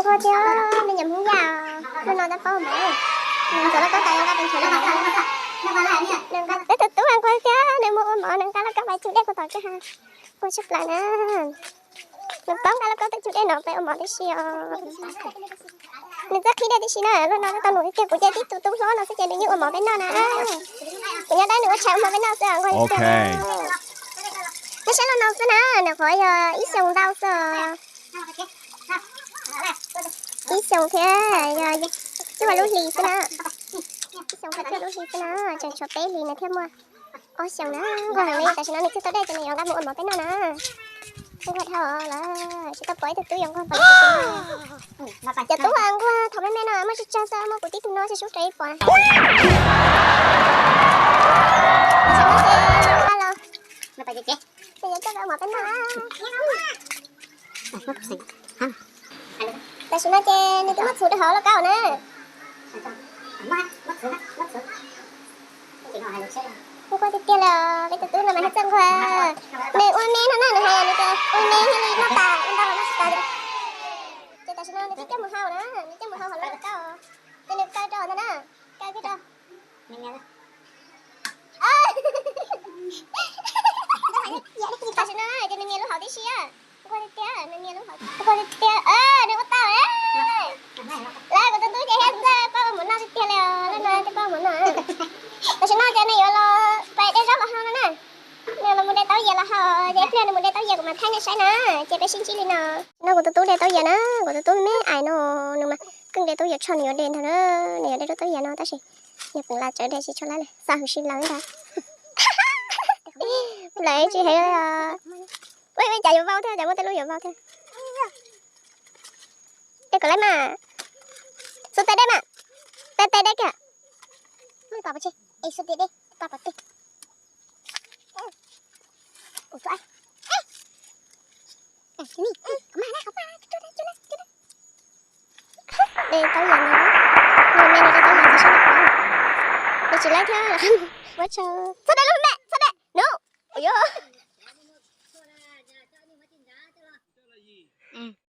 thôi chứ mình nhầm không vào nó nói đã có một mình sợ nó có tay nóเป็นชุดอะไรนึงก็แต่ตัวอันก็จะในมือหมอนึงก็แล้วก็ไปชุดเด็กก็ต่อจะหาก็ชุดหลังนะนึงต้องก็แล้วก็ชุดเด็กหนอไปเอาหมอได้เชียวนึงจะคิดได้ดิชินะแล้วน้องก็ต้องหนูเก็บกุญแจที่ตู้ตู้ล้อน้องจะเจอในอยู่หมอเป็นนอนนะกุญแจได้หนูว่าแชมป์มาเป็นนอนเสือคนเดียวไม่ใช่เราน้องซะนะเดี๋ยวขออีส่งดาวเสืออีส่งแค่chứ mà lúc lì xí nè xong phải lúc lì xí nè chẳng cho bé lì nè thêm mà ôi xong nè còn hàng này tại sao nó đi tới đây cho mình gặp một món bé nào nè không phải thở là chỉ tập với từ từ giống con phải giờ tú ăn qua thằng bé nào mới cho sao mà của tí tụi nó sẽ xuống trái quả xong nó sẽ alo mà tại gì bây giờ cho nó một bé nào tại sao nó chơi nên cái mắt sụt hở là cao nè cô coi tiếp là cái từ là mày hết chân qua mẹ ôi mẹ nó nói là này kìa ôi mẹ hay nó tà nó tao nó tà đi chơi tại sao nó thích cái mùa hao nữa cái mùa hao họ lấy cao cái này cao tròn nữa nè cao cái tròn mình nghe tại sao nó cho nên nghe lúc họ tí xíu cô coi tiếp nên nghe lúc họ cô coi tiếp đừng có tao đấy lại còn tôi chạy hết ra con muốn nói tiếp là nó con muốn nóiแต่ฉันน่าจะในเราไปได้รับอาหารนะเนี่ยเราไม่ได้เต้าเย็นละค่ะเจ๊เพื่อนเราไม่ได้เต้าเย็นกับมันแค่นี้ใช่นะเจ๊ไปชิ้นๆเลยนะน้องกูตู้ได้เต้าเย็นนะกูตู้ไม่ไอ้น้องนึกมาครึ่งได้เต้าเย็นชนอยู่เด่นเท่านั้นเนี่ยได้เต้าเย็นน้องแต่สิอย่าเพิ่งลาเจอได้สิชนแล้วเลยสาวชิ้นหลังได้เลยจีเฮ้ยเว้ยจ่ายอยู่เบาเถอะจ่ายว่าแต่รู้อยู่เบาเถอะเด็กก็เลยมาสุดแต่ได้มาแต่ได้แก่ไม่ตอบไปสิไอ้สุดเด็ดตอบไปสิโอ้ยนี่มาแล้วเขามาจุดเดี๋ยวเต้าอย่างนี้เมนูจะเต้าอย่างจะชนะเดี๋ยวจะไล่เธอว่าเธอสุดได้ลูกแม่สุดได้หนูโอ้ย